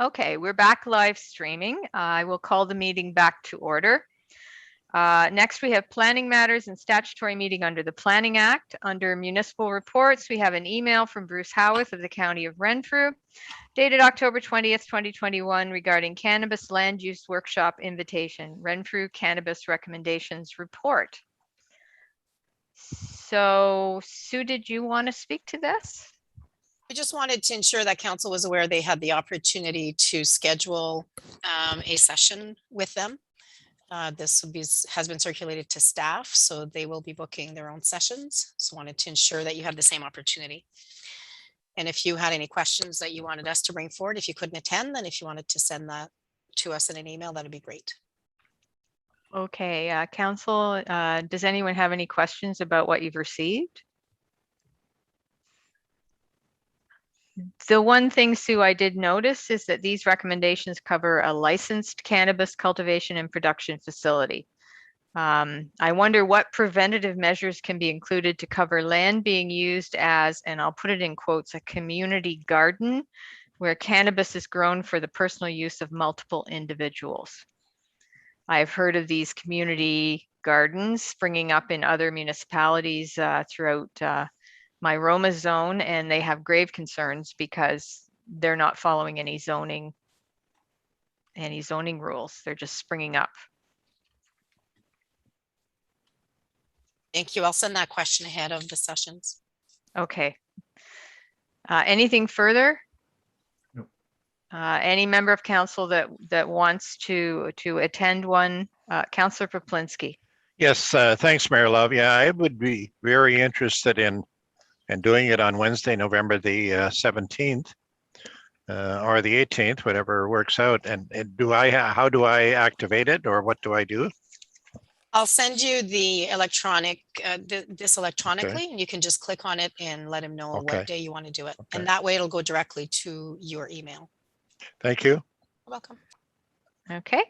Okay, we're back live streaming. I will call the meeting back to order. Next, we have planning matters and statutory meeting under the Planning Act. Under municipal reports, we have an email from Bruce Howarth of the County of Renfrew, dated October 20th, 2021, regarding cannabis land use workshop invitation, Renfrew Cannabis Recommendations Report. So, Sue, did you want to speak to this? I just wanted to ensure that council was aware they had the opportunity to schedule a session with them. This has been circulated to staff, so they will be booking their own sessions. So wanted to ensure that you had the same opportunity. And if you had any questions that you wanted us to bring forward, if you couldn't attend, then if you wanted to send that to us in an email, that'd be great. Okay, council, does anyone have any questions about what you've received? The one thing, Sue, I did notice is that these recommendations cover a licensed cannabis cultivation and production facility. I wonder what preventative measures can be included to cover land being used as, and I'll put it in quotes, a community garden where cannabis is grown for the personal use of multiple individuals. I've heard of these community gardens springing up in other municipalities throughout my Roma zone, and they have grave concerns because they're not following any zoning rules. They're just springing up. Thank you. I'll send that question ahead of the sessions. Okay. Anything further? No. Any member of council that wants to attend one? Councillor Poplinski. Yes, thanks, Mayor Love. Yeah, I would be very interested in doing it on Wednesday, November the 17th or the 18th, whatever works out. And how do I activate it, or what do I do? I'll send you the electronic, this electronically, Okay. and you can just click on it and let him know Okay. what day you want to do it. Okay. And that way it'll go directly to your email. Thank you. You're welcome. Okay.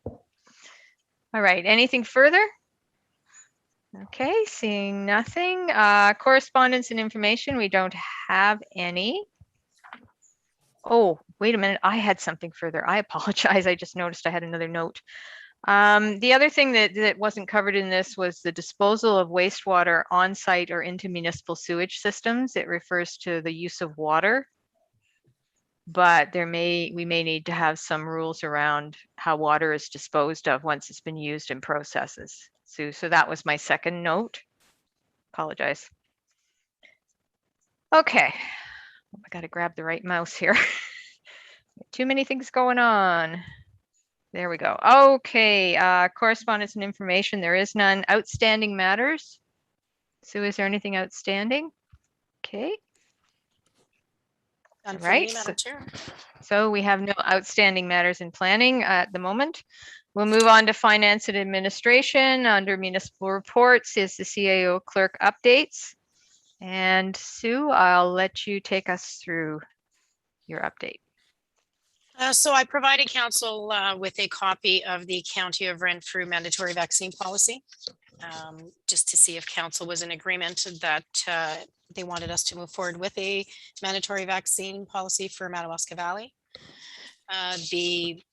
All right. Anything further? Okay, seeing nothing. Correspondence and information, we don't have any. Oh, wait a minute. I had something further. I apologize. I just noticed I had another note. The other thing that wasn't covered in this was the disposal of wastewater on site or into municipal sewage systems. It refers to the use of water, but we may need to have some rules around how water is disposed of once it's been used in processes. So that was my second note. Apologize. Okay, I got to grab the right mouse here. Too many things going on. There we go. Okay, correspondence and information. There is none. Outstanding matters. Sue, is there anything outstanding? Okay. Done for Right. me, Madam Chair. So we have no outstanding matters in planning at the moment. We'll move on to finance and administration. Under municipal reports is the CAO clerk updates. And Sue, I'll let you take us through your update. So I provided council with a copy of the County of Renfrew mandatory vaccine policy, just to see if council was in agreement that they wanted us to move forward with a mandatory vaccine policy for Madawaska Valley. The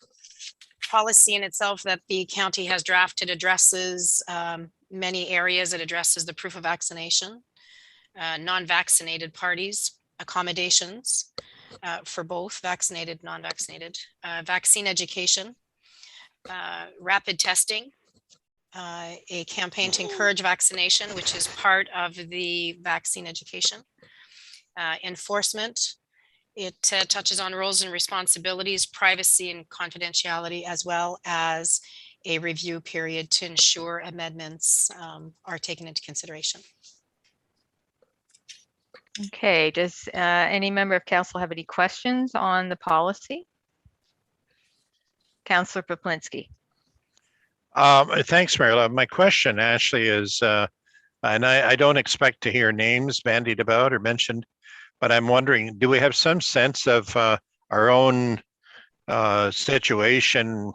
policy in itself that the county has drafted addresses many areas. It addresses the proof of vaccination, non-vaccinated parties, accommodations for both vaccinated, non-vaccinated, vaccine education, rapid testing, a campaign to encourage vaccination, which is part of the vaccine education, enforcement. It touches on roles and responsibilities, privacy and confidentiality, as well as a review period to ensure amendments are taken into consideration. Okay, does any member of council have any questions on the policy? Councillor Poplinski. Thanks, Mayor Love. My question actually is, and I don't expect to hear names bandied about or mentioned, but I'm wondering, do we have some sense of our own situation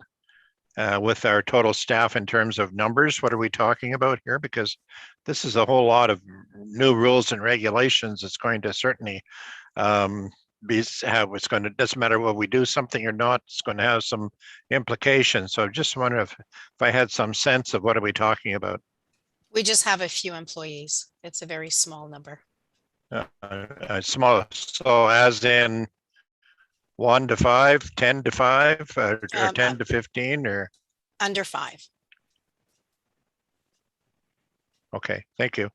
with our total staff in terms of numbers? What are we talking about here? Because this is a whole lot of new rules and regulations. It's going to certainly be how it's going to, doesn't matter whether we do something or not, it's going to have some implications. So I just wonder if I had some sense of what are we talking about? We just have a few employees. It's a very small number. Small, so as in 1 to 5, 10 to 5, or 10 to 15, or, Under 5. okay, thank you.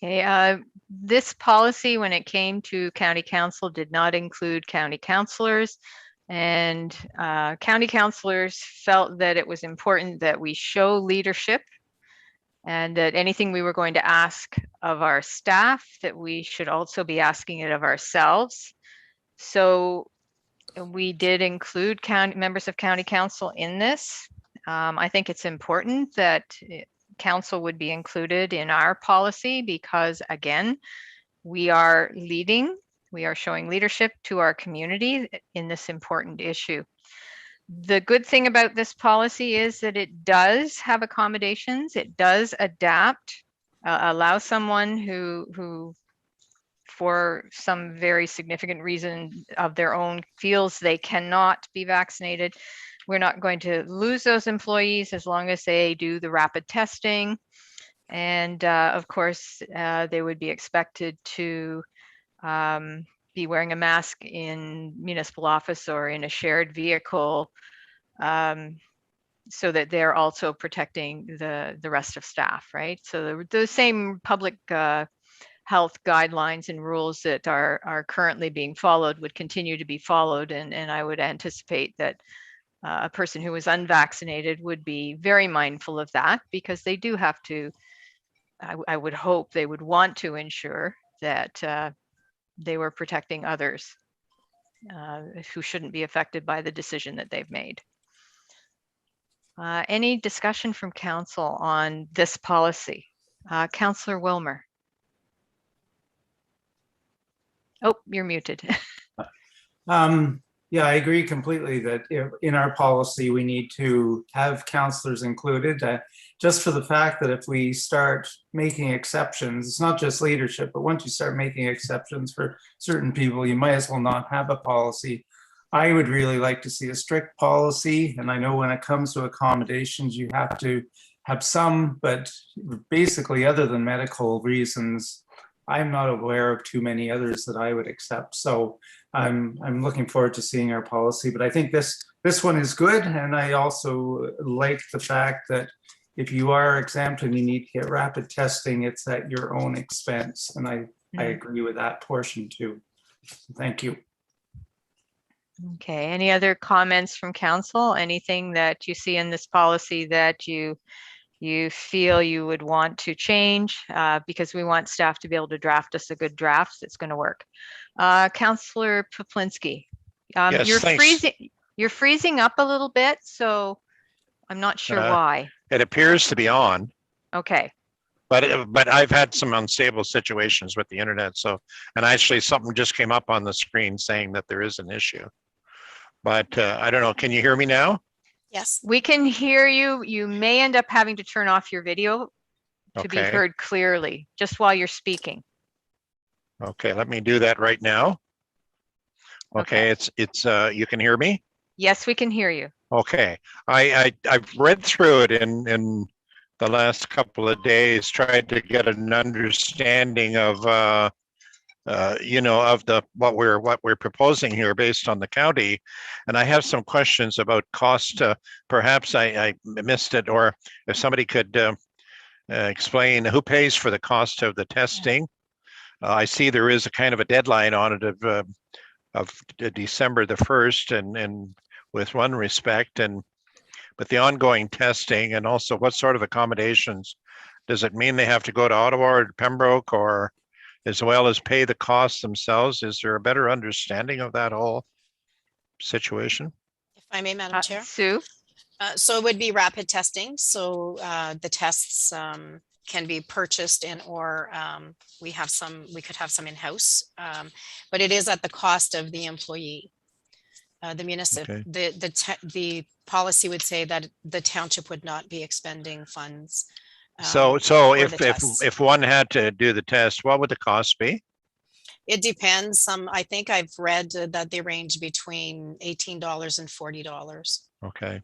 Okay, this policy, when it came to county council, did not include county councilors. And county councilors felt that it was important that we show leadership and that anything we were going to ask of our staff, that we should also be asking it of ourselves. So we did include members of county council in this. I think it's important that council would be included in our policy because, again, we are leading, we are showing leadership to our community in this important issue. The good thing about this policy is that it does have accommodations, it does adapt, allow someone who for some very significant reason of their own feels they cannot be vaccinated. We're not going to lose those employees as long as they do the rapid testing. And of course, they would be expected to be wearing a mask in municipal office or in a shared vehicle so that they're also protecting the rest of staff, right? So the same public health guidelines and rules that are currently being followed would continue to be followed. And I would anticipate that a person who is unvaccinated would be very mindful of that because they do have to, I would hope they would want to ensure that they were protecting others who shouldn't be affected by the decision that they've made. Any discussion from council on this policy? Councillor Wilmer. Oh, you're muted. Yeah, I agree completely that in our policy, we need to have counselors included just for the fact that if we start making exceptions, it's not just leadership, but once you start making exceptions for certain people, you might as well not have a policy. I would really like to see a strict policy. And I know when it comes to accommodations, you have to have some, but basically other than medical reasons, I'm not aware of too many others that I would accept. So I'm looking forward to seeing our policy, but I think this one is good. And I also like the fact that if you are exempt and you need to get rapid testing, it's at your own expense. And I agree with that portion too. Thank you. Okay, any other comments from council? Anything that you see in this policy that you feel you would want to change? Because we want staff to be able to draft us a good draft that's going to work. Councillor Poplinski, Yes, thanks. You're freezing up a little bit, so I'm not sure why. It appears to be on. Okay. But I've had some unstable situations with the internet. So, and actually something just came up on the screen saying that there is an issue. But I don't know, can you hear me now? Yes. We can hear you. You may end up having to turn off your video to be heard clearly, just while you're speaking. Okay, let me do that right now. Okay, it's you can hear me? Yes, we can hear you. Okay, I've read through it in the last couple of days, tried to get an understanding of you know, of what we're proposing here based on the county. And I have some questions about cost. Perhaps I missed it, or if somebody could explain who pays for the cost of the testing. I see there is a kind of a deadline on it of December the 1st, and with one respect, but the ongoing testing, and also what sort of accommodations, does it mean they have to go to Ottawa or Pembroke, or as well as pay the costs themselves? Is there a better understanding of that whole situation? If I may, Madam Chair. Sue? So it would be rapid testing. So the tests can be purchased or we could have some in-house, but it is at the cost of the employee. The municipal, the policy would say that the township would not be expending funds. So if one had to do the test, what would the cost be? It depends. I think I've read that they range between $18 and $40. Okay.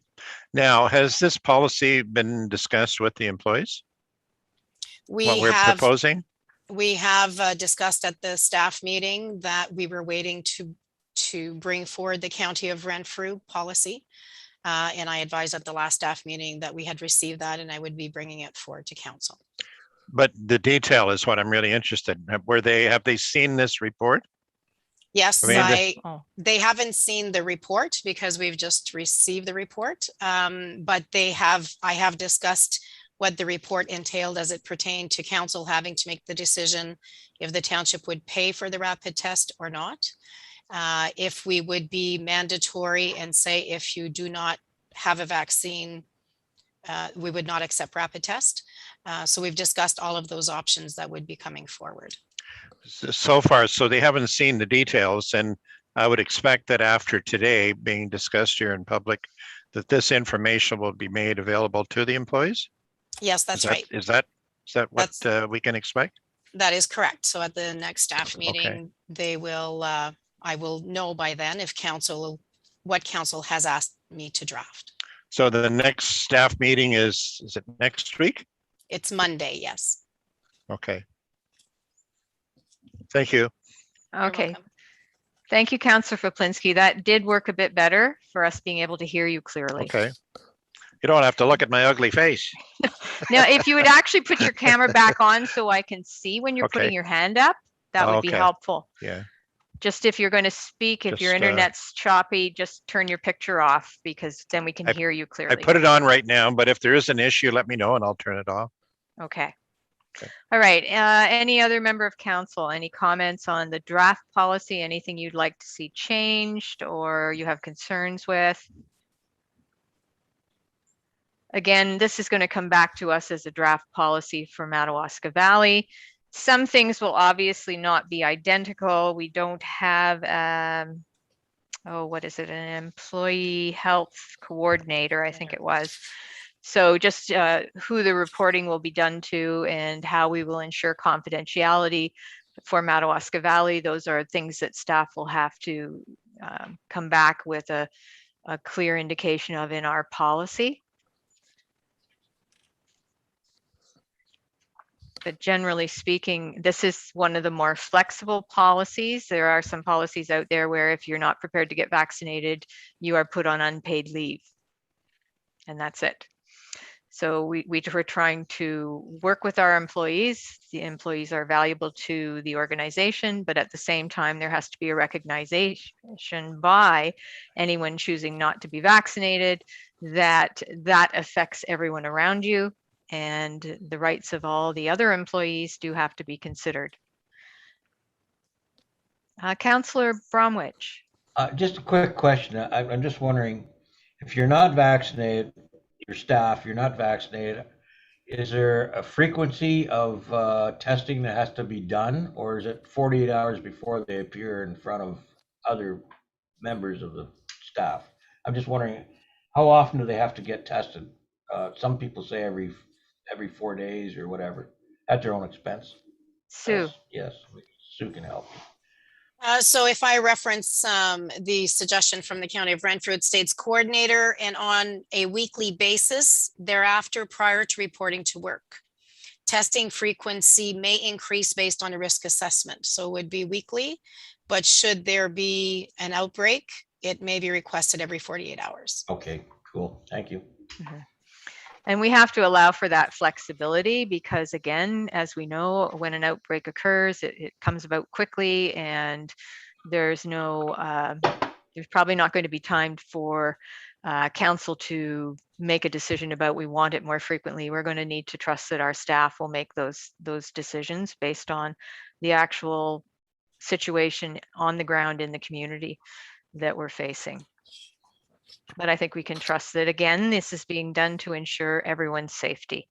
Now, has this policy been discussed with the employees? We What we're have proposing? discussed at the staff meeting that we were waiting to bring forward the County of Renfrew policy. And I advised at the last staff meeting that we had received that and I would be bringing it forward to council. But the detail is what I'm really interested in. Have they seen this report? Yes, I mean, they haven't seen the report because we've just received the report. But I have discussed what the report entailed as it pertained to council having to make the decision if the township would pay for the rapid test or not. If we would be mandatory and say, if you do not have a vaccine, we would not accept rapid test. So we've discussed all of those options that would be coming forward. so far, so they haven't seen the details, and I would expect that after today being discussed here in public, that this information will be made available to the employees? Yes, that's right. Is that what we can expect? That is correct. So at the next staff meeting, they will, I will know by then if what council has asked me to draft. So the next staff meeting is it next week? It's Monday, yes. Okay. Thank you. You're Okay. welcome. Thank you, Councillor Foplinski. That did work a bit better for us being able to hear you clearly. Okay. You don't have to look at my ugly face. Now, if you would actually put your camera back on so I can see when you're Okay. putting your hand up, that would be Okay. helpful. Yeah. Just if you're going to speak, if your Just, internet's choppy, just turn your picture off because then we can hear you I clearly. put it on right now, but if there is an issue, let me know and I'll turn it off. Okay. Okay. All right. Any other member of council, any comments on the draft policy? Anything you'd like to see changed or you have concerns with? Again, this is going to come back to us as a draft policy for Madawaska Valley. Some things will obviously not be identical. We don't have, what is it? An employee health coordinator, I think it was. So just who the reporting will be done to and how we will ensure confidentiality for Madawaska Valley. Those are things that staff will have to come back with a clear indication of in our policy. But generally speaking, this is one of the more flexible policies. There are some policies out there where if you're not prepared to get vaccinated, you are put on unpaid leave. And that's it. So we're trying to work with our employees. The employees are valuable to the organization, but at the same time, there has to be a recognition by anyone choosing not to be vaccinated that affects everyone around you. And the rights of all the other employees do have to be considered. Councillor Bromwich. Just a quick question. I'm just wondering, if you're not vaccinated, your staff, you're not vaccinated, is there a frequency of testing that has to be done, or is it 48 hours before they appear in front of other members of the staff? I'm just wondering, how often do they have to get tested? Some people say every 4 days or whatever, at their own expense. Sue. Yes, Sue can help. So if I reference the suggestion from the County of Renfrew, it states coordinator and on a weekly basis thereafter prior to reporting to work. Testing frequency may increase based on a risk assessment. So it would be weekly, but should there be an outbreak, it may be requested every 48 hours. Okay, cool. Thank you. Mm-hmm. And we have to allow for that flexibility because again, as we know, when an outbreak occurs, it comes about quickly and there's probably not going to be time for council to make a decision about we want it more frequently. We're going to need to trust that our staff will make those decisions based on the actual situation on the ground in the community that we're facing. But I think we can trust that, again, this is being done to ensure everyone's safety.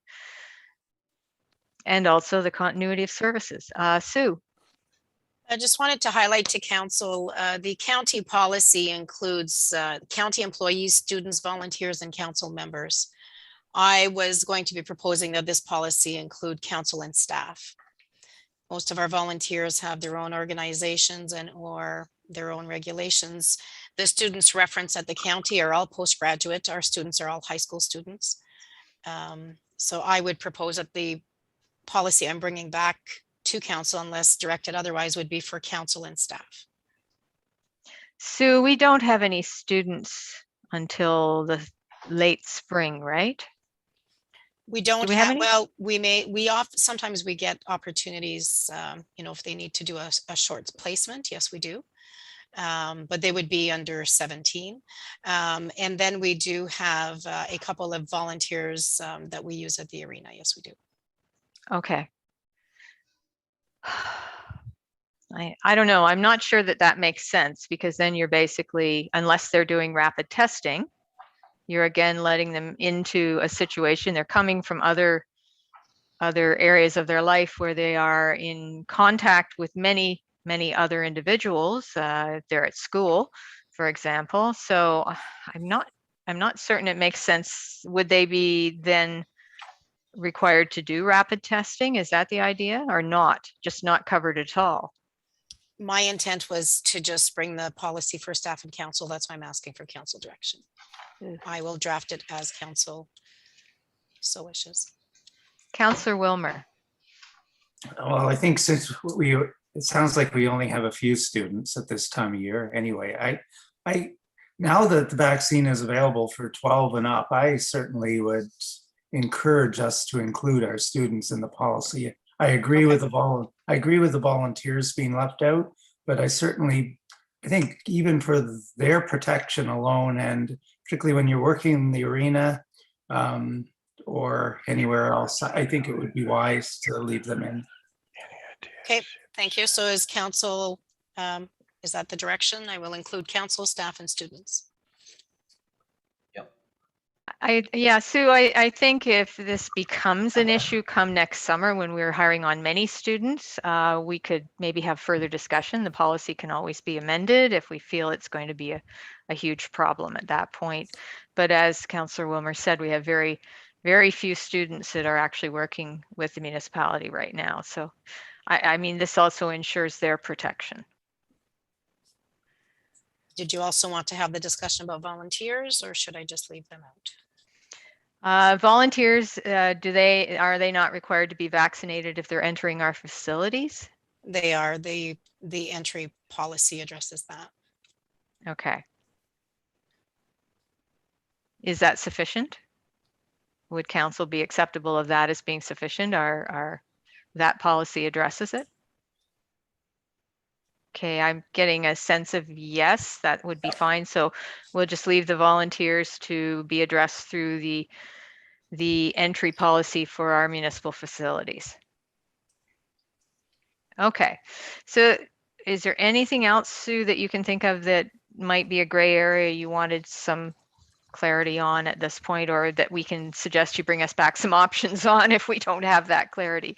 And also the continuity of services. Sue. I just wanted to highlight to council, the county policy includes county employees, students, volunteers, and council members. I was going to be proposing that this policy include council and staff. Most of our volunteers have their own organizations and or their own regulations. The students referenced at the county are all postgraduate. Our students are all high school students. So I would propose that the policy I'm bringing back to council, unless directed otherwise, would be for council and staff. Sue, we don't have any students until the late spring, right? We don't we have have, any? well, sometimes we get opportunities, if they need to do a short placement, yes, we do. But they would be under 17. And then we do have a couple of volunteers that we use at the arena. Yes, we do. Okay. I don't know. I'm not sure that that makes sense, because then you're basically, unless they're doing rapid testing, you're again letting them into a situation. They're coming from other areas of their life where they are in contact with many other individuals. They're at school, for example. So I'm not certain it makes sense. Would they be then required to do rapid testing? Is that the idea, or not? Just not covered at all? My intent was to just bring the policy for staff and council. That's why I'm asking for council direction. Yes. I will draft it as council so wishes. Councillor Wilmer. Well, I think since it sounds like we only have a few students at this time of year anyway. I now that the vaccine is available for 12 and up, I certainly would encourage us to include our students in the policy. I agree with the volunteers being left out, but I think even for their protection alone, and particularly when you're working in the arena or anywhere else, I think it would be wise to leave them in. Okay, thank you. So is council, is that the direction? I will include council, staff, and students. Sue, I think if this becomes an issue come next summer when we're hiring on many students, we could maybe have further discussion. The policy can always be amended if we feel it's going to be a huge problem at that point. But as Councillor Wilmer said, we have very, very few students that are actually working with the municipality right now. So, I mean, this also ensures their protection. Did you also want to have the discussion about volunteers, or should I just leave them out? Volunteers, are they not required to be vaccinated if they're entering our facilities? They are. The entry policy addresses that. Okay. Is that sufficient? Would council be acceptable of that as being sufficient? That policy addresses it? Okay, I'm getting a sense of yes, that would be fine. So we'll just leave the volunteers to be addressed through the entry policy for our municipal facilities. Okay, so is there anything else, Sue, that you can think of that might be a gray area you wanted some clarity on at this point, or that we can suggest you bring us back some options on if we don't have that clarity?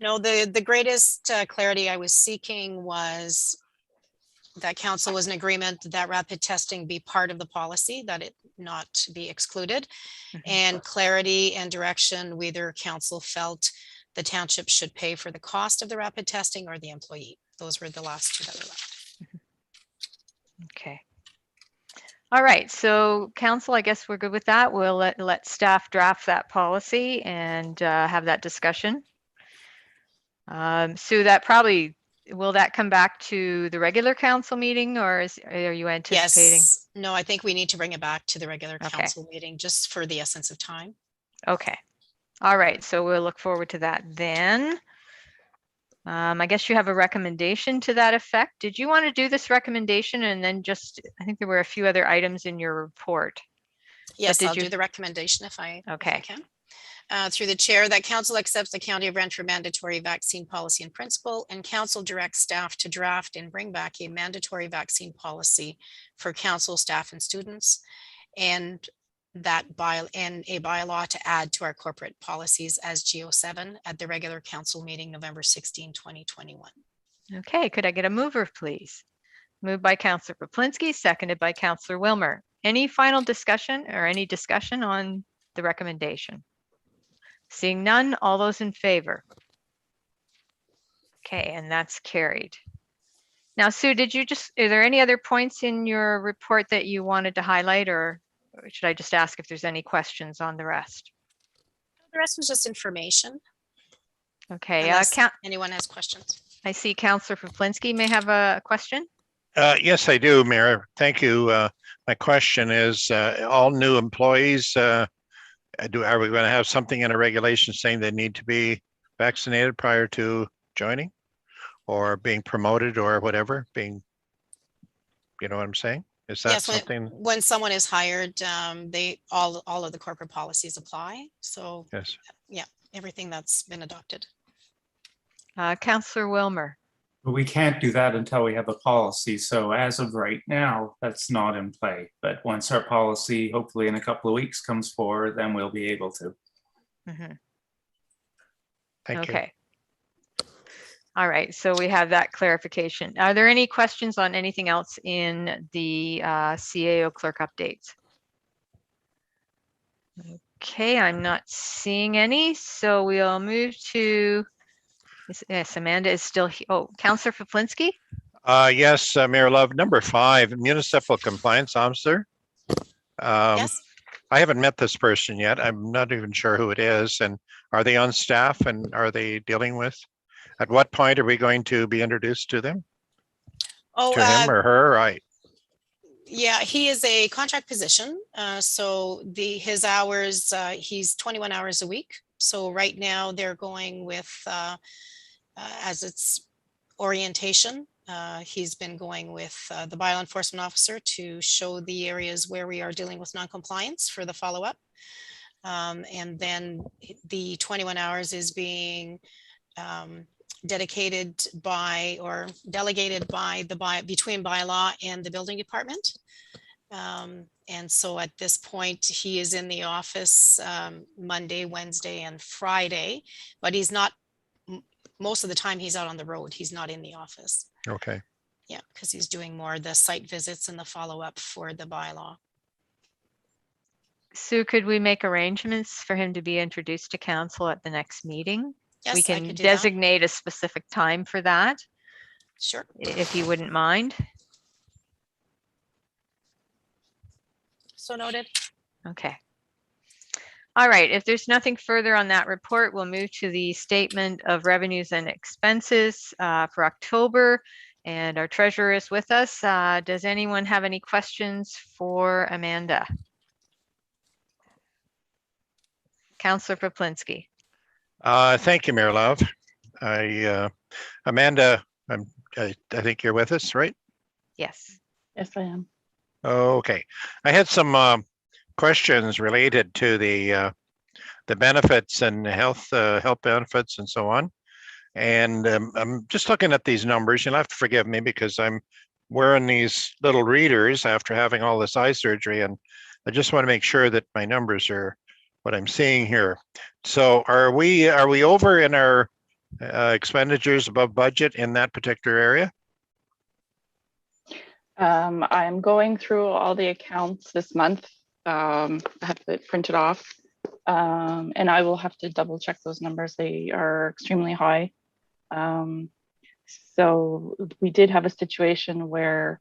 No, the greatest clarity I was seeking was that council was in agreement that rapid testing be part of the policy, that it not be excluded, and clarity and direction whether council felt the township should pay for the cost of the rapid testing or the employee. Those were the last two that were left. Okay. All right, so council, I guess we're good with that. We'll let staff draft that policy and have that discussion. Sue, will that come back to the regular council meeting, or are you anticipating? Yes, no, I think we need to bring it back to the regular Okay. council meeting just for the essence of time. Okay. All right, so we'll look forward to that then. I guess you have a recommendation to that effect. Did you want to do this recommendation and then I think there were a few other items in your report. Yes, did I'll you- do the recommendation if I Okay. can. Through the chair, that council accepts the County of Renfrew mandatory vaccine policy and principle, and council directs staff to draft and bring back a mandatory vaccine policy for council, staff, and students, and a bylaw to add to our corporate policies as GO7 at the regular council meeting November 16, 2021. Okay, could I get a mover, please? Moved by Councillor Poplinski, seconded by Councillor Wilmer. Any final discussion or any discussion on the recommendation? Seeing none, all those in favor? Okay, and that's carried. Now, Sue, are there any other points in your report that you wanted to highlight, or should I just ask if there's any questions on the rest? The rest was just information, Okay, unless anyone has questions. I see Councillor Flinsky may have a question. Yes, I do, Mayor. Thank you. My question is, all new employees, are we going to have something in a regulation saying they need to be vaccinated prior to joining or being promoted or whatever, you know what I'm saying? Is that Yes, something? when someone is hired, all of the corporate policies apply. So Yes. everything that's been adopted. Councillor Wilmer. But we can't do that until we have a policy. So as of right now, that's not in play. But once our policy, hopefully in a couple of weeks, comes forward, then we'll be able to. Mhm. Thank you. Okay. All right, so we have that clarification. Are there any questions on anything else in the CAO clerk updates? Okay, I'm not seeing any, so we'll move to, yes, Amanda is still, Councillor Flinsky? Yes, Mayor Love, number 5, municipal compliance officer. Yes. I haven't met this person yet. I'm not even sure who it is. And are they on staff and are they dealing with? At what point are we going to be introduced to them? Oh, To him or her? Right. yeah, he is a contract position. So his hours, he's 21 hours a week. So right now they're going with, as its orientation, he's been going with the bylaw enforcement officer to show the areas where we are dealing with non-compliance for the follow-up. And then the 21 hours is being dedicated by or delegated by between bylaw and the building department. And so at this point, he is in the office Monday, Wednesday, and Friday, but he's not, most of the time he's out on the road. He's not in the office. Okay. Yeah, because he's doing more the site visits and the follow-up for the bylaw. Sue, could we make arrangements for him to be introduced to council at the next meeting? Yes, We I can could do that. designate a specific time for that, Sure. if you wouldn't mind. So noted. Okay. All right, if there's nothing further on that report, we'll move to the statement of revenues and expenses for October. And our treasurer is with us. Does anyone have any questions for Amanda? Councillor Flinsky. Thank you, Mayor Love. Amanda, I think you're with us, right? Yes. Yes, I am. Okay. I had some questions related to the benefits and health benefits and so on. And I'm just looking at these numbers. You'll have to forgive me because I'm wearing these little readers after having all this eye surgery, and I just want to make sure that my numbers are what I'm seeing here. So are we over in our expenditures above budget in that particular area? I'm going through all the accounts this month. I have it printed off, and I will have to double check those numbers. They are extremely high. So we did have a situation where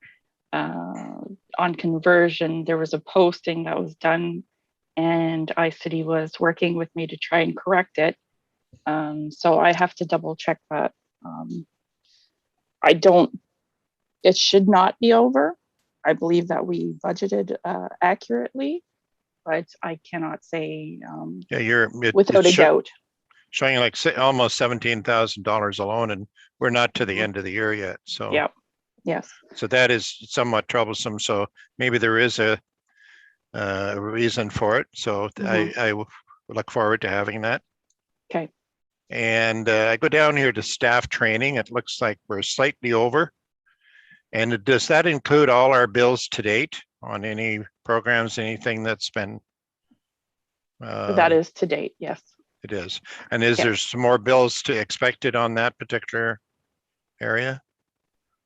on conversion, there was a posting that was done and iCity was working with me to try and correct it. So I have to double check that. It should not be over. I believe that we budgeted accurately, but I cannot say Yeah, without a doubt. Showing like almost $17,000 alone, and we're not to the end of the year yet. So Yeah. Yes. So that is somewhat troublesome. So maybe there is a reason for it. So I look forward to having that. Okay. And I go down here to staff training. It looks like we're slightly over. And does that include all our bills to date on any programs, anything that's been? That is to date, yes. It is. And is there some more bills expected on that particular area?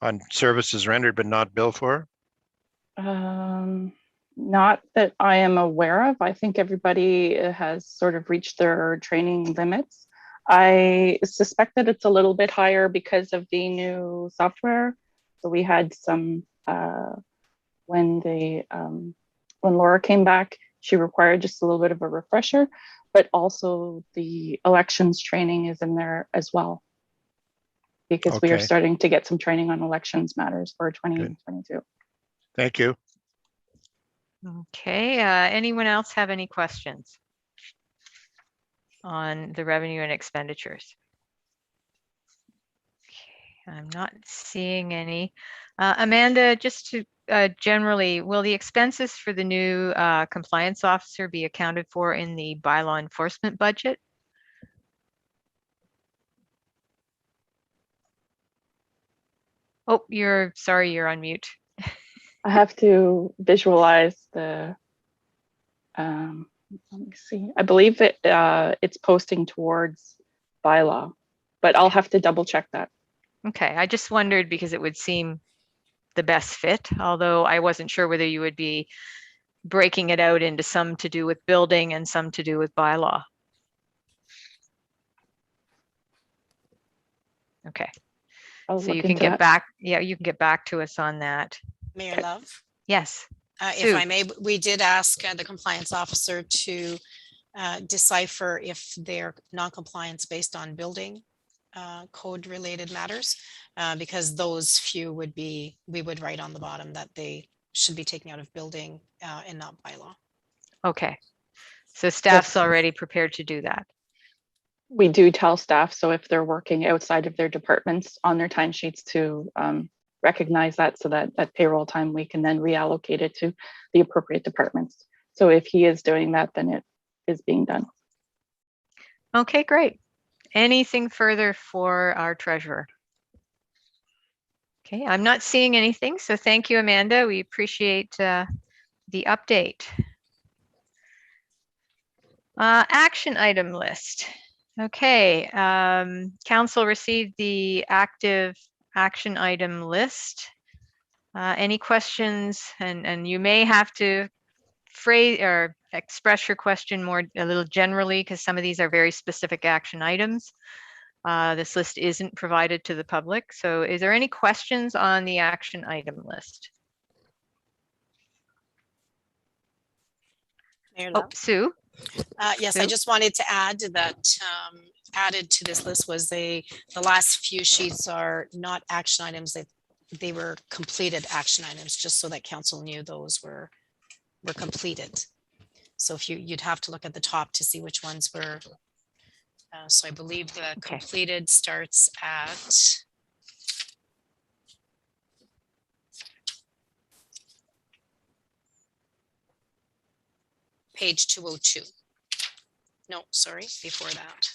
On services rendered but not billed for? Not that I am aware of. I think everybody has sort of reached their training limits. I suspect that it's a little bit higher because of the new software. So we had some when Laura came back, she required just a little bit of a refresher, but also the elections training is in there as well, because we are Okay. starting to get some training on elections matters for 2022. Thank you. Okay, anyone else have any questions on the revenue and expenditures? Okay, I'm not seeing any. Amanda, just to generally, will the expenses for the new compliance officer be accounted for in the bylaw enforcement budget? Oh, sorry, you're on mute. I have to visualize the, let me see. I believe that it's posting towards bylaw, but I'll have to double check that. Okay, I just wondered because it would seem the best fit, although I wasn't sure whether you would be breaking it out into some to do with building and some to do with bylaw. Okay, I'll so look you can into get that. back, yeah, you can get back to us on that. Mayor Love, Yes, if Sue. I may, we did ask the compliance officer to decipher if they're non-compliance based on building code related matters, because those few would be, we would write on the bottom that they should be taken out of building and not bylaw. Okay, so staff's Yes. already prepared to do that. We do tell staff, so if they're working outside of their departments on their timesheets, to recognize that, so that at payroll time we can then reallocate it to the appropriate departments. So if he is doing that, then it is being done. Okay, great. Anything further for our treasurer? Okay, I'm not seeing anything, so thank you, Amanda. We appreciate the update. Action item list. Okay, council received the active action item list. Any questions? And you may have to phrase or express your question more a little generally, because some of these are very specific action items. This list isn't provided to the public. So is there any questions on the action item list? Mayor Oh, Love? Sue? Yes, I Sue? just wanted to add that added to this list was the last few sheets are not action items, that they were completed action items, just so that council knew those were completed. So if you'd have to look at the top to see which ones were. So I believe the Okay. completed starts at page 202. No, sorry, before that.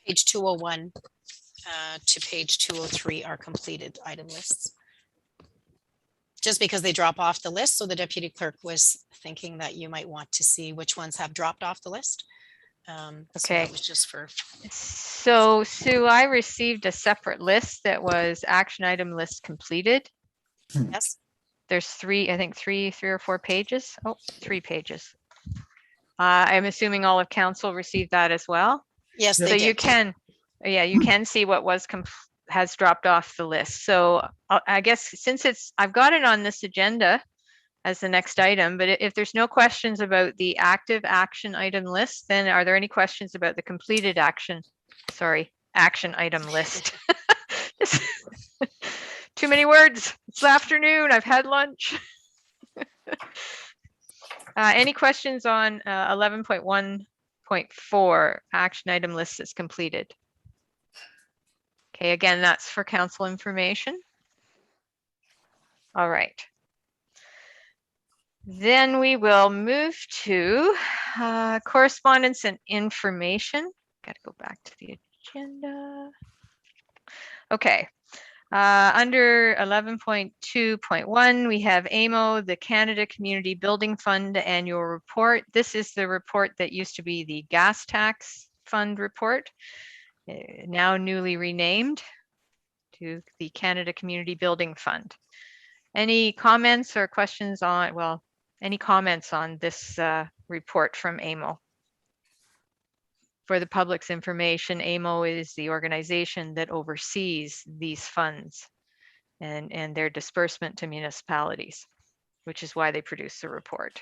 Page 201 to page 203 are completed item lists. Just because they drop off the list, so the deputy clerk was thinking that you might want to see which ones have dropped off the list. So Okay. that was just for. So Sue, I received a separate list that was action item list completed. Yes. There's three or four pages. Oh, 3 pages. I'm assuming all of council received that as well. Yes, So they you did. can, yeah, you can see what has dropped off the list. So I guess since I've got it on this agenda as the next item, but if there's no questions about the active action item list, then are there any questions about the completed action item list? Too many words. It's the afternoon. I've had lunch. Any questions on 11.1.4 action item list is completed? Okay, again, that's for council information. All right. Then we will move to correspondence and information. Got to go back to the agenda. Okay. Under 11.2.1, we have AMO, the Canada Community Building Fund annual report. This is the report that used to be the gas tax fund report, now newly renamed to the Canada Community Building Fund. Any comments or questions on, well, any comments on this report from AMO? For the public's information, AMO is the organization that oversees these funds and their disbursement to municipalities, which is why they produce the report.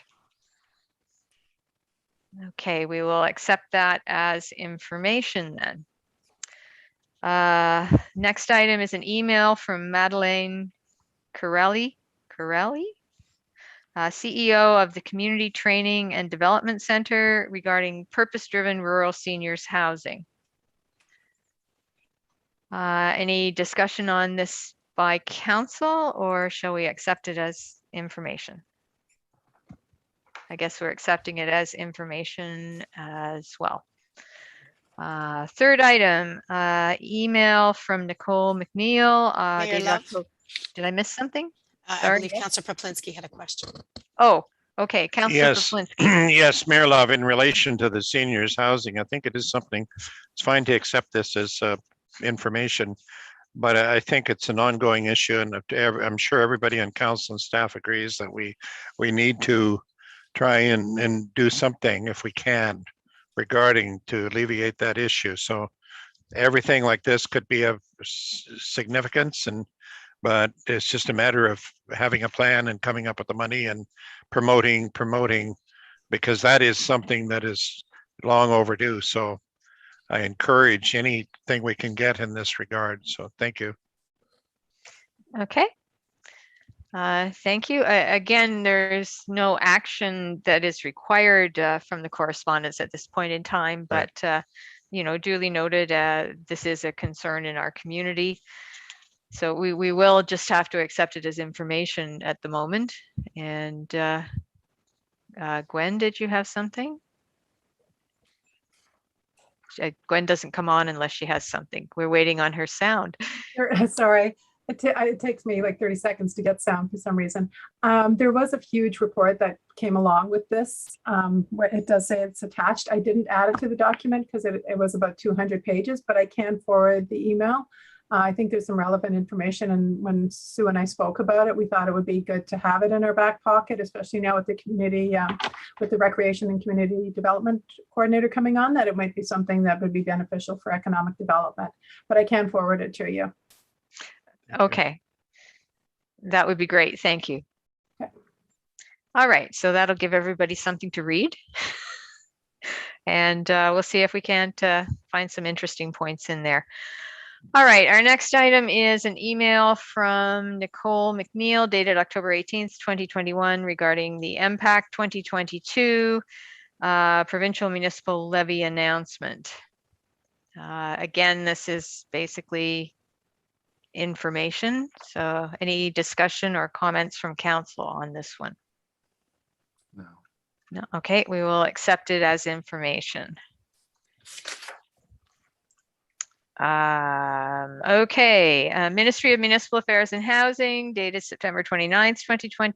Okay, we will accept that as information then. Next item is an email from Madeleine Corelli, CEO of the Community Training and Development Center regarding purpose-driven rural seniors housing. Any discussion on this by council, or shall we accept it as information? I guess we're accepting it as information as well. Third item, email from Nicole McNeil. Mayor dated Love? Did I miss something? I Sorry, believe yes. Councillor Proplinski had a question. Oh, okay, Councillor Yes, Proplinski. yes, Mayor Love, in relation to the seniors housing, I think it is something, it's fine to accept this as information, but I think it's an ongoing issue, and I'm sure everybody on council and staff agrees that we need to try and do something if we can regarding to alleviate that issue. So everything like this could be of significance, but it's just a matter of having a plan and coming up with the money and promoting, because that is something that is long overdue. So I encourage anything we can get in this regard. So thank you. Okay. Thank you. Again, there's no action that is required from the correspondence at this point in time, but you know, duly noted, this is a concern in our community. So we will just have to accept it as information at the moment. And Gwen, did you have something? Gwen doesn't come on unless she has something. We're waiting on her sound. Sorry, it takes me like 30 seconds to get sound for some reason. There was a huge report that came along with this, where it does say it's attached. I didn't add it to the document because it was about 200 pages, but I can forward the email. I think there's some relevant information, and when Sue and I spoke about it, we thought it would be good to have it in our back pocket, especially now with the community, with the Recreation and Community Development Coordinator coming on, that it might be something that would be beneficial for economic development. But I can forward it to you. Okay. That would be great. Thank you. Okay. All right. So that'll give everybody something to read. And we'll see if we can't find some interesting points in there. All right. Our next item is an email from Nicole McNeil dated October 18th, 2021 regarding the MPAC 2022 provincial municipal levy announcement. Again, this is basically information. So any discussion or comments from council on this one? No. Okay, we will accept it as information. Okay, Ministry of Municipal Affairs and Housing dated September 29th, 2020.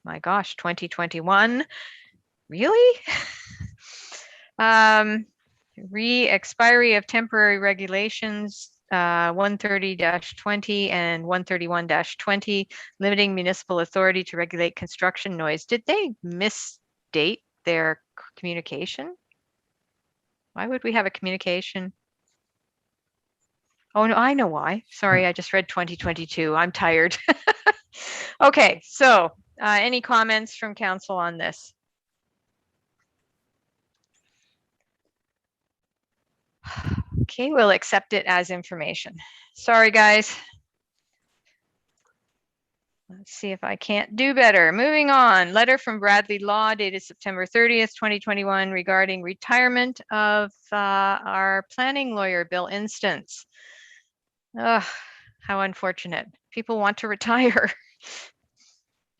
My gosh, 2021. Really? Re-expiry of temporary regulations 130-20 and 131-20, limiting municipal authority to regulate construction noise. Did they misdate their communication? Why would we have a communication? Oh, no, I know why. Sorry, I just read 2022. I'm tired. Okay, so any comments from council on this? Okay, we'll accept it as information. Sorry, guys. Let's see if I can't do better. Moving on, letter from Bradley Law dated September 30th, 2021 regarding retirement of our planning lawyer, Bill Instance. Ugh, how unfortunate. People want to retire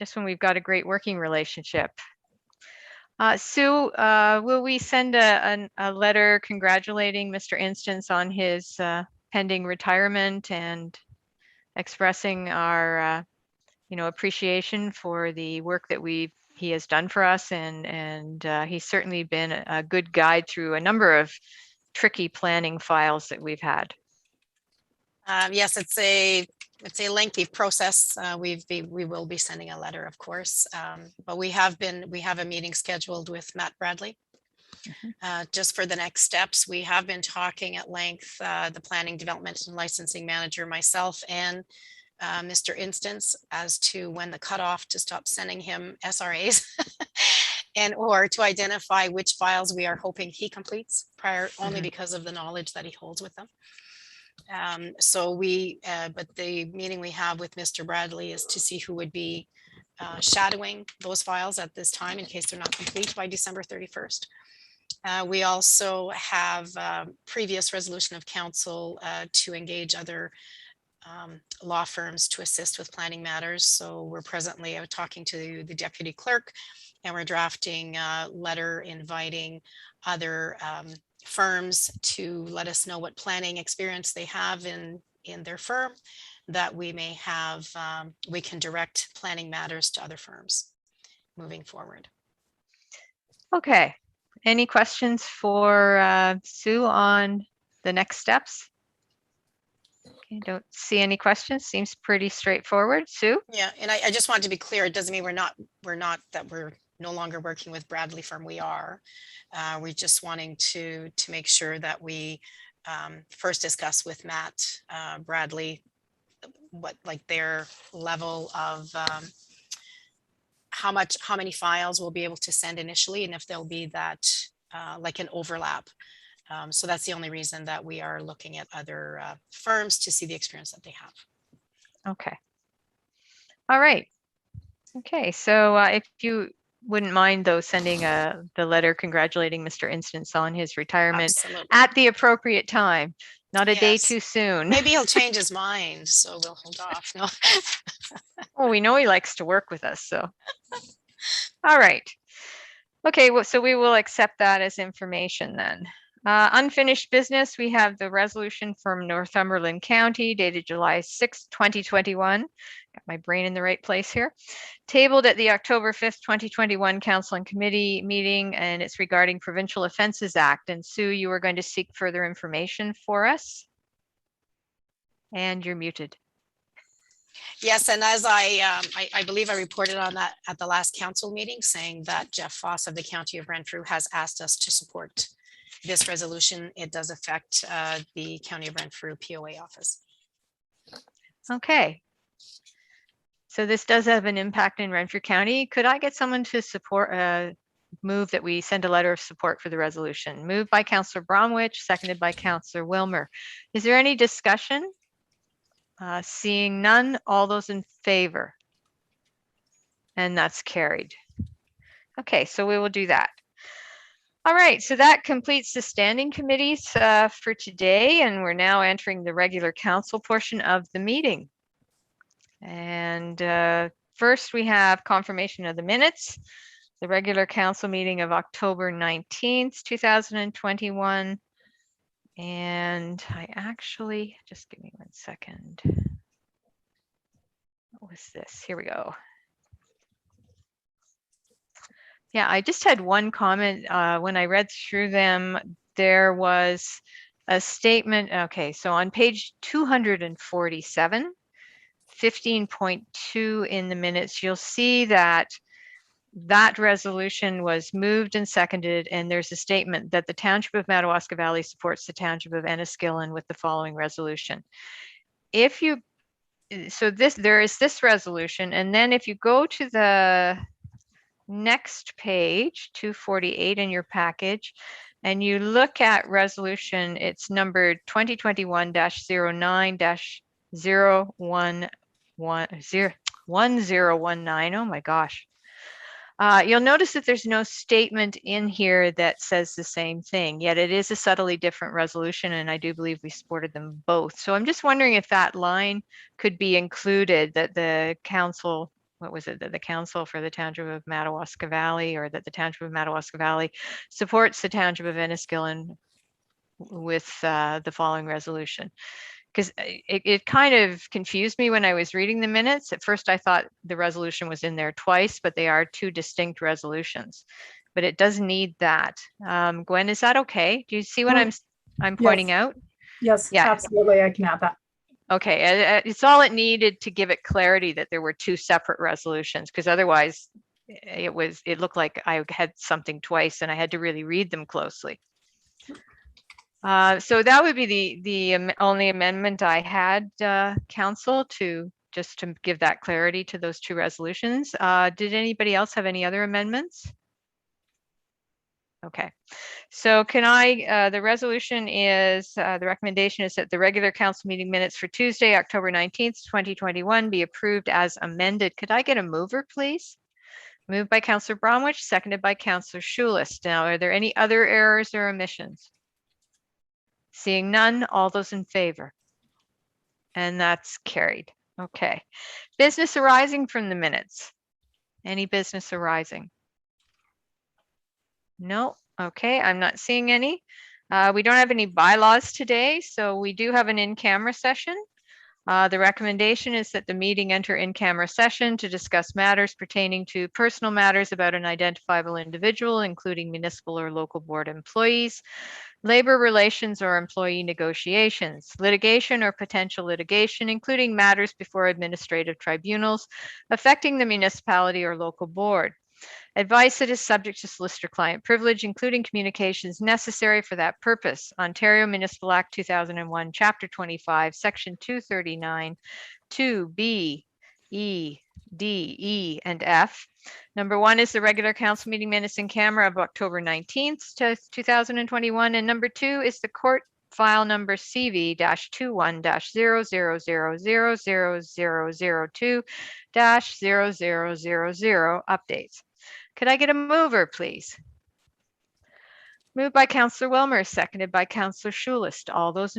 just when we've got a great working relationship. Sue, will we send a letter congratulating Mr. Instance on his pending retirement and expressing our appreciation for the work that he has done for us, and he's certainly been a good guide through a number of tricky planning files that we've had. Yes, it's a it's a lengthy process. We will be sending a letter, of course, but we have a meeting scheduled with Matt Bradley. Just for the next steps, we have been talking at length, the planning, development and licensing manager, myself and Mr. Instance, as to when the cutoff to stop sending him SRAs and or to identify which files we are hoping he completes prior, only because of the knowledge that he holds with them. But the meeting we have with Mr. Bradley is to see who would be shadowing those files at this time in case they're not complete by December 31st. We also have previous resolution of council to engage other law firms to assist with planning matters. So we're presently talking to the deputy clerk, and we're drafting a letter inviting other firms to let us know what planning experience they have in their firm, that we may have, we can direct planning matters to other firms moving forward. Okay. Any questions for Sue on the next steps? Okay, don't see any questions. Seems pretty straightforward. Sue? Yeah, and I just want to be clear, it doesn't mean we're no longer working with Bradley firm. We are. We're just wanting to make sure that we first discuss with Matt Bradley what like their level of how many files we'll be able to send initially, and if there'll be that like an overlap. So that's the only reason that we are looking at other firms to see the experience that they have. Okay. All right. Okay, so if you wouldn't mind though, sending the letter congratulating Mr. Instance on his retirement Absolutely. at the appropriate time, not a day Yes. too soon. Maybe he'll change his mind, so we'll hold off. No. Oh, we know he likes to work with us, so. All right. Okay, well, so we will accept that as information then. Unfinished business, we have the resolution from Northumberland County dated July 6, 2021. Got my brain in the right place here. Tabled at the October 5th, 2021 Council and Committee meeting, and it's regarding Provincial Offences Act. And Sue, you are going to seek further information for us. And you're muted. Yes, and as I believe I reported on that at the last council meeting, saying that Jeff Foss of the County of Renfrew has asked us to support this resolution. It does affect the County of Renfrew POA office. Okay. So this does have an impact in Renfrew County. Could I get someone to support move that we send a letter of support for the resolution? Moved by Councillor Bromwich, seconded by Councillor Wilmer. Is there any discussion? Seeing none, all those in favor? And that's carried. Okay, so we will do that. All right, so that completes the standing committees for today, and we're now entering the regular council portion of the meeting. And first we have confirmation of the minutes, the regular council meeting of October 19th, 2021. And I actually, just give me 1 second. What was this? Here we go. Yeah, I just had one comment. When I read through them, there was a statement. Okay, so on page 247, 15.2 in the minutes, you'll see that that resolution was moved and seconded, and there's a statement that the Township of Madawaska Valley supports the Township of Enniskillen with the following resolution. If you, so there is this resolution, and then if you go to the next page, 248 in your package, and you look at resolution, it's numbered 2021-09-1019. Oh my gosh. You'll notice that there's no statement in here that says the same thing, yet it is a subtly different resolution, and I do believe we supported them both. So I'm just wondering if that line could be included, that the council, what was it, that the council for the Township of Madawaska Valley, or that the Township of Madawaska Valley supports the Township of Enniskillen with the following resolution. Because it kind of confused me when I was reading the minutes. At first, I thought the resolution was in there twice, but they are two distinct resolutions. But it does need that. Gwen, is that okay? Do you see what I'm pointing out? Yes, Yeah. absolutely. I can add that. Okay, it's all it needed to give it clarity that there were two separate resolutions, because otherwise it looked like I had something twice and I had to really read them closely. So that would be the only amendment I had, council, to just to give that clarity to those two resolutions. Did anybody else have any other amendments? Okay, so can I, the resolution is, the recommendation is that the regular council meeting minutes for Tuesday, October 19th, 2021 be approved as amended. Could I get a mover, please? Moved by Councillor Bromwich, seconded by Councillor Schulis. Now, are there any other errors or omissions? Seeing none, all those in favor? And that's carried. Okay. Business arising from the minutes. Any business arising? No. Okay, I'm not seeing any. We don't have any bylaws today, so we do have an in-camera session. The recommendation is that the meeting enter in-camera session to discuss matters pertaining to personal matters about an identifiable individual, including municipal or local board employees, labor relations or employee negotiations, litigation or potential litigation, including matters before administrative tribunals affecting the municipality or local board. Advice that is subject to solicitor-client privilege, including communications necessary for that purpose. Ontario Municipal Act 2001, Chapter 25, Section 239, 2B, E, D, E, and F. Number 1 is the regular council meeting minutes in camera of October 19th, 2021. And number 2 is the court file number CV-21-00000002-0000 updates. Could I get a mover, please? Moved by Councillor Wilmer, seconded by Councillor Schulis. All those in